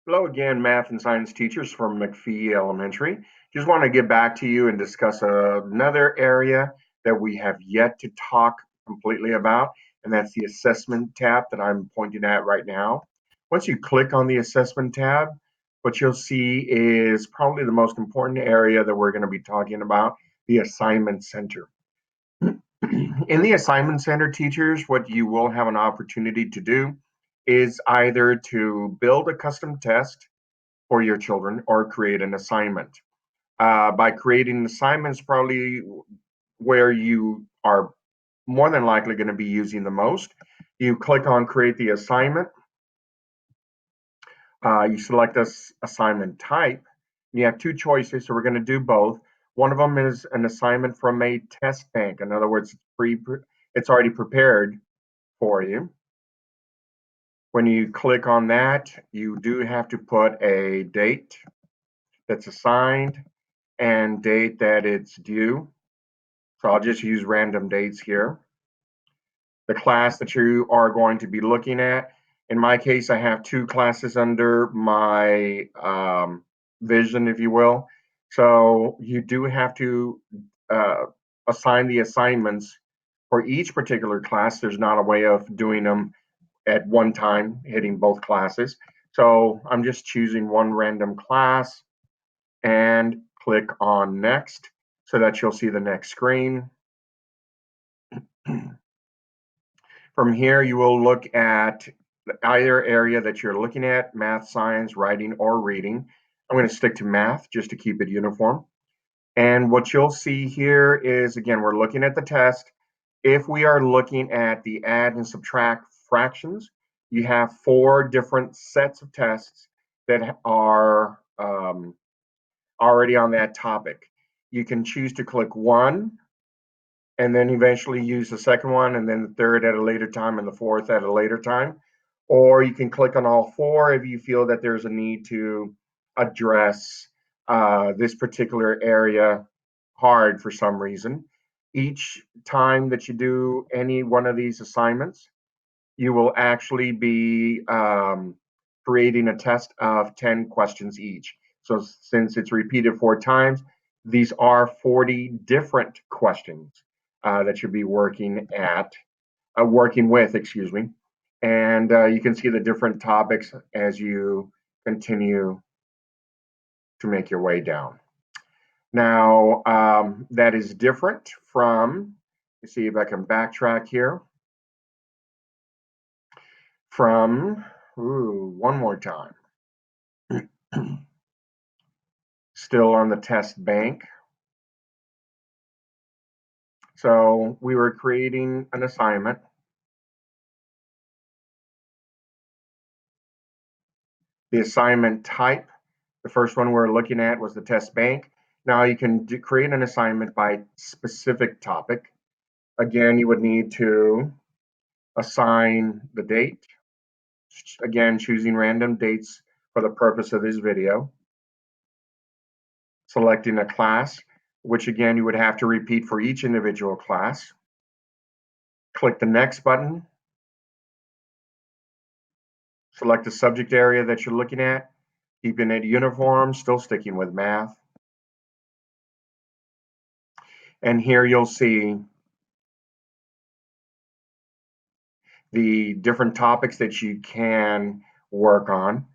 Hello again, math and science teachers from McPhee Elementary. Just want to get back to you and discuss another area that we have yet to talk completely about, and that's the assessment tab that I'm pointing at right now. Once you click on the assessment tab, what you'll see is probably the most important area that we're going to be talking about, the assignment center. In the assignment center, teachers, what you will have an opportunity to do is either to build a custom test for your children or create an assignment. By creating assignments, probably where you are more than likely going to be using the most. You click on create the assignment. You select this assignment type. You have two choices, so we're going to do both. One of them is an assignment from a test bank. In other words, it's already prepared for you. When you click on that, you do have to put a date that's assigned and date that it's due. So I'll just use random dates here. The class that you are going to be looking at. In my case, I have two classes under my vision, if you will. So you do have to assign the assignments for each particular class. There's not a way of doing them at one time, hitting both classes. So I'm just choosing one random class and click on next so that you'll see the next screen. From here, you will look at either area that you're looking at, math, science, writing, or reading. I'm going to stick to math just to keep it uniform. And what you'll see here is, again, we're looking at the test. If we are looking at the add and subtract fractions, you have four different sets of tests that are already on that topic. You can choose to click one and then eventually use the second one and then the third at a later time and the fourth at a later time. Or you can click on all four if you feel that there's a need to address this particular area hard for some reason. Each time that you do any one of these assignments, you will actually be creating a test of 10 questions each. So since it's repeated 4 times, these are 40 different questions that you'll be working with, excuse me. And you can see the different topics as you continue to make your way down. Now, that is different from, let's see if I can backtrack here, from, one more time. Still on the test bank. So we were creating an assignment. The assignment type, the first one we're looking at was the test bank. Now you can create an assignment by specific topic. Again, you would need to assign the date. Again, choosing random dates for the purpose of this video. Selecting a class, which again, you would have to repeat for each individual class. Click the next button. Select the subject area that you're looking at, keeping it uniform, still sticking with math. And here you'll see the different topics that you can work on.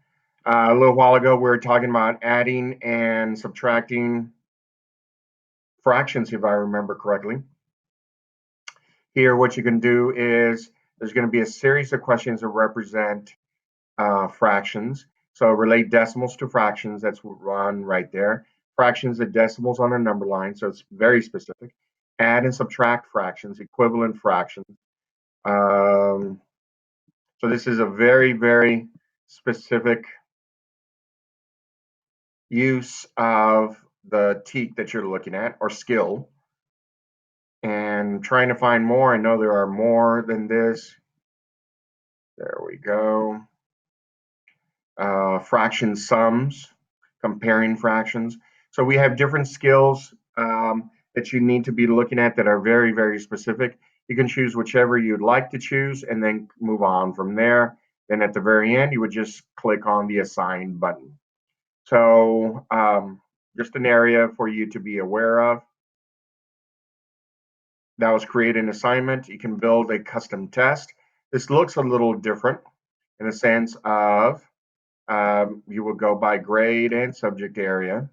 A little while ago, we were talking about adding and subtracting fractions, if I remember correctly. Here, what you can do is there's going to be a series of questions that represent fractions. So relate decimals to fractions, that's one right there. Fractions and decimals on a number line, so it's very specific. Add and subtract fractions, equivalent fractions. So this is a very, very specific use of the TEK that you're looking at, or skill. And trying to find more, I know there are more than this. There we go. Fraction sums, comparing fractions. So we have different skills that you need to be looking at that are very, very specific. You can choose whichever you'd like to choose and then move on from there. Then at the very end, you would just click on the assign button. So just an area for you to be aware of. That was create an assignment. You can build a custom test. This looks a little different in the sense of you will go by grade and subject area.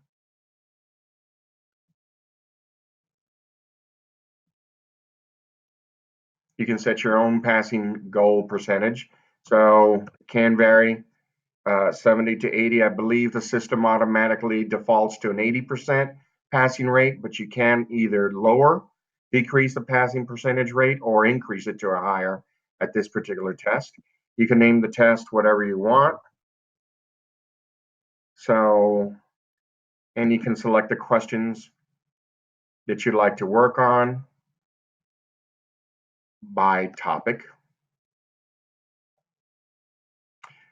You can set your own passing goal percentage. So it can vary 70 to 80. I believe the system automatically defaults to an 80% passing rate, but you can either decrease the passing percentage rate, or increase it to a higher at this particular test. You can name the test whatever you want. So, and you can select the questions that you'd like to work on by topic.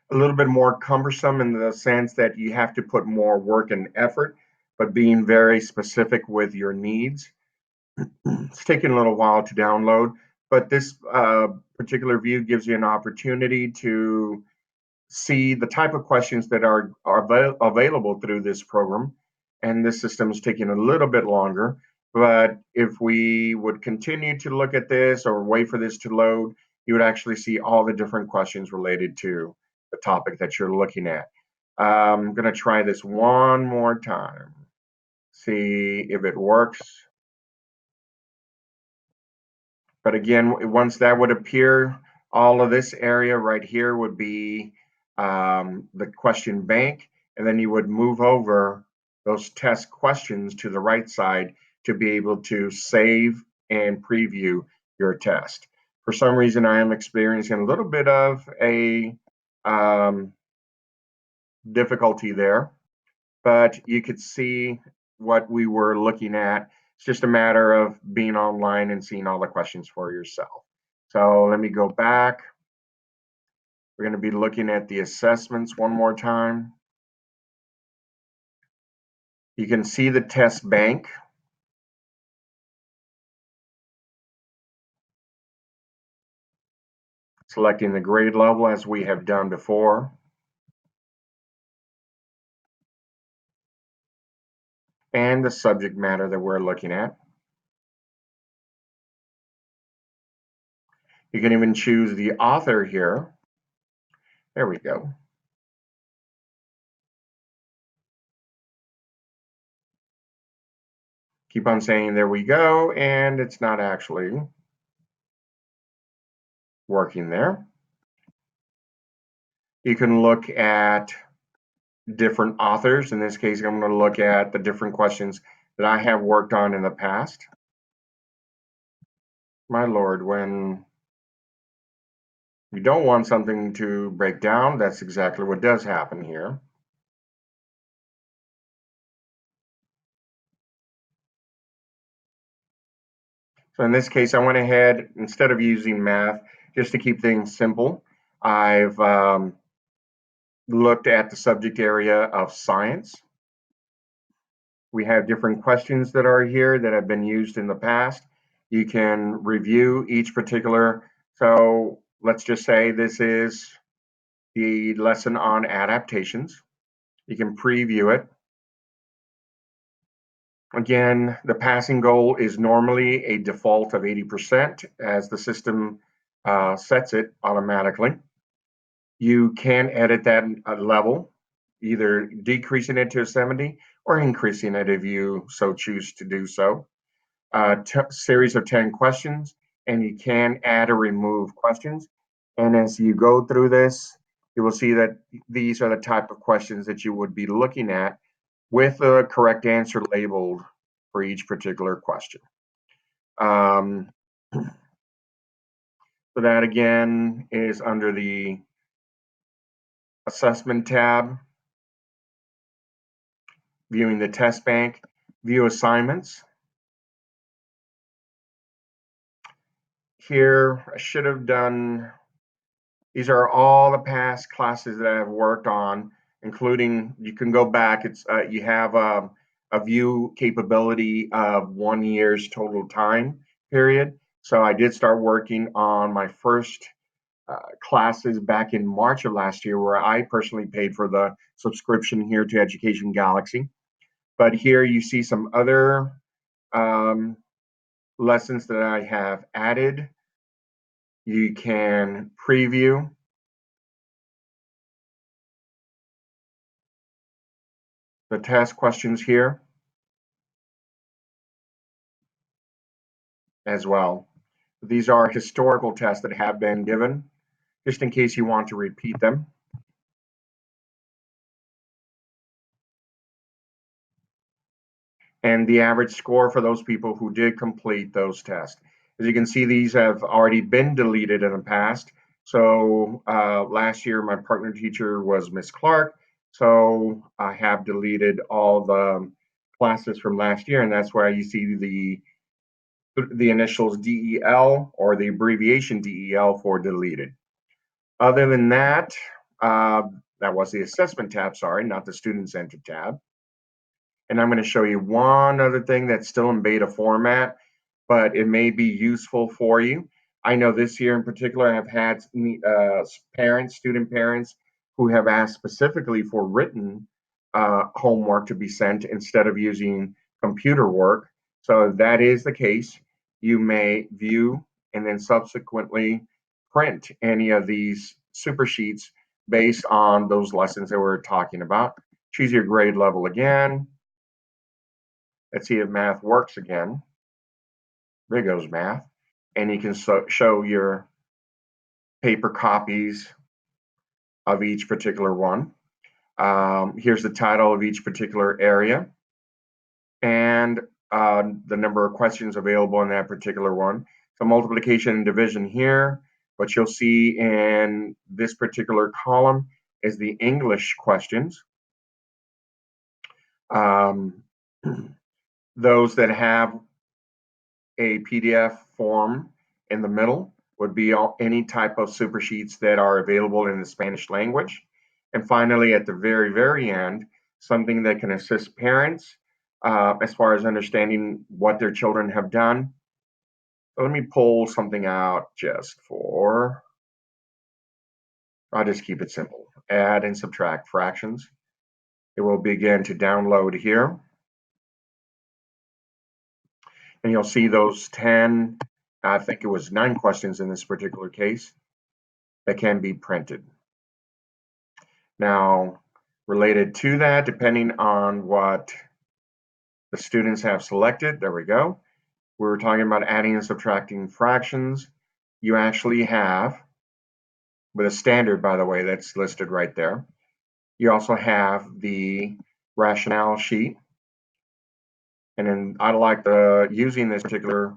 A little bit more cumbersome in the sense that you have to put more work and effort, but being very specific with your needs. It's taking a little while to download, but this particular view gives you an opportunity to see the type of questions that are available through this program. And this system is taking a little bit longer, but if we would continue to look at this or wait for this to load, you would actually see all the different questions related to the topic that you're looking at. I'm going to try this one more time, see if it works. But again, once that would appear, all of this area right here would be the question bank, and then you would move over those test questions to the right side to be able to save and preview your test. For some reason, I am experiencing a little bit of a difficulty there, but you could see what we were looking at. It's just a matter of being online and seeing all the questions for yourself. So let me go back. We're going to be looking at the assessments one more time. You can see the test bank. Selecting the grade level as we have done before. And the subject matter that we're looking at. You can even choose the author here. There we go. Keep on saying there we go, and it's not actually working there. You can look at different authors. In this case, I'm going to look at the different questions that I have worked on in the past. My Lord, when you don't want something to break down, that's exactly what does happen here. So in this case, I went ahead, instead of using math, just to keep things simple, I've looked at the subject area of science. We have different questions that are here that have been used in the past. You can review each particular. So let's just say this is the lesson on adaptations. You can preview it. Again, the passing goal is normally a default of 80% as the system sets it automatically. You can edit that level, either decreasing it to 70 or increasing it if you so choose to do so. Series of 10 questions, and you can add or remove questions. And as you go through this, you will see that these are the type of questions that you would be looking at with the correct answer labeled for each particular question. So that again is under the assessment tab, viewing the test bank, view assignments. Here, I should have done, these are all the past classes that I've worked on, including, you can go back, it's you have a view capability of 1 year's total time period. So I did start working on my first classes back in March of last year where I personally paid for the subscription here to Education Galaxy. But here you see some other um, lessons that I have added. You can preview the test questions here as well. These are historical tests that have been given, just in case you want to repeat them. And the average score for those people who did complete those tests. As you can see, these have already been deleted in the past. So last year, my partner teacher was Miss Clark. So I have deleted all the classes from last year, and that's why you see the initials DEL or the abbreviation DEL for deleted. Other than that, that was the assessment tab, sorry, not the student center tab. And I'm going to show you one other thing that's still in beta format, but it may be useful for you. I know this year in particular, I've had parents, student parents, who have asked specifically for written homework to be sent instead of using computer work. So if that is the case, you may view and then subsequently print any of these super sheets based on those lessons that we're talking about. Choose your grade level again. Let's see if math works again. There goes math. And you can show your paper copies of each particular one. Here's the title of each particular area and the number of questions available in that particular one. So multiplication and division here. What you'll see in this particular column is the English questions. Those that have a PDF form in the middle would be any type of super sheets that are available in the Spanish language. And finally, at the very, very end, something that can assist parents as far as understanding what their children have done. So let me pull something out just for, I'll just keep it simple. Add and subtract fractions. It will begin to download here. And you'll see those 10, I think it was 9 questions in this particular case that can be printed. Now, related to that, depending on what the students have selected, there we go. We were talking about adding and subtracting fractions. You actually have, with a standard, by the way, that's listed right there. You also have the rationale sheet. And then I like using this particular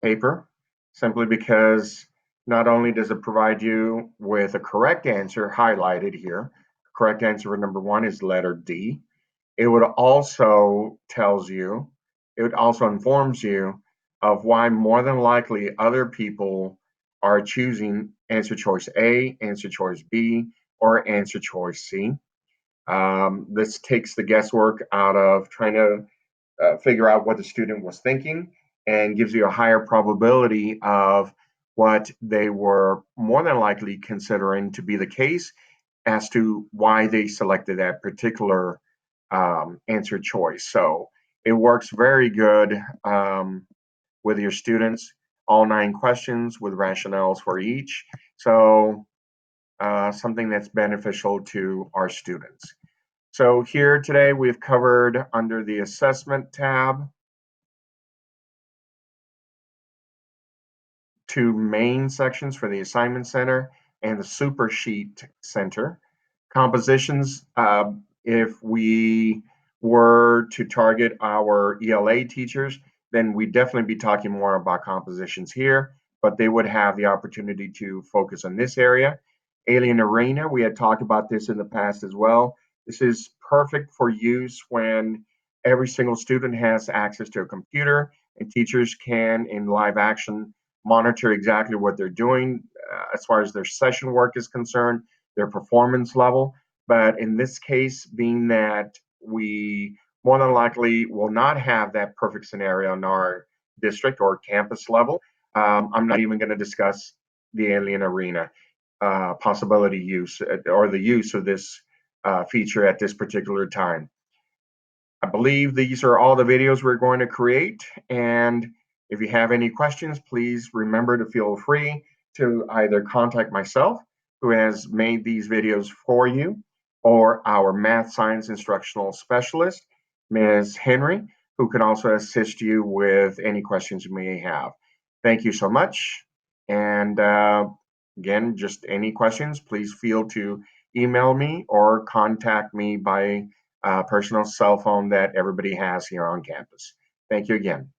paper simply because not only does it provide you with a correct answer highlighted here, correct answer for number 1 is letter D. It would also informs you of why more than likely other people are choosing answer choice A, answer choice B, or answer choice C. This takes the guesswork out of trying to figure out what the student was thinking and gives you a higher probability of what they were more than likely considering to be the case as to why they selected that particular answer choice. So it works very good with your students, all 9 questions with rationales for each. So something that's beneficial to our students. So here today we've covered under the assessment tab 2 main sections for the assignment center and the super sheet center. Compositions, if we were to target our ELA teachers, then we'd definitely be talking more about compositions here, but they would have the opportunity to focus on this area. Alien Arena, we had talked about this in the past as well. This is perfect for use when every single student has access to a computer and teachers can, in live action, monitor exactly what they're doing as far as their session work is concerned, their performance level. But in this case, being that we more than likely will not have that perfect scenario in our district or campus level, I'm not even going to discuss the Alien Arena. possibility use or the use of this feature at this particular time. I believe these are all the videos we're going to create, and if you have any questions, please remember to feel free to either contact myself, who has made these videos for you, or our math science instructional specialist, Ms. Henry, who can also assist you with any questions you may have. Thank you so much. And again, just any questions, please feel to email me or contact me by personal cell phone that everybody has here on campus. Thank you again.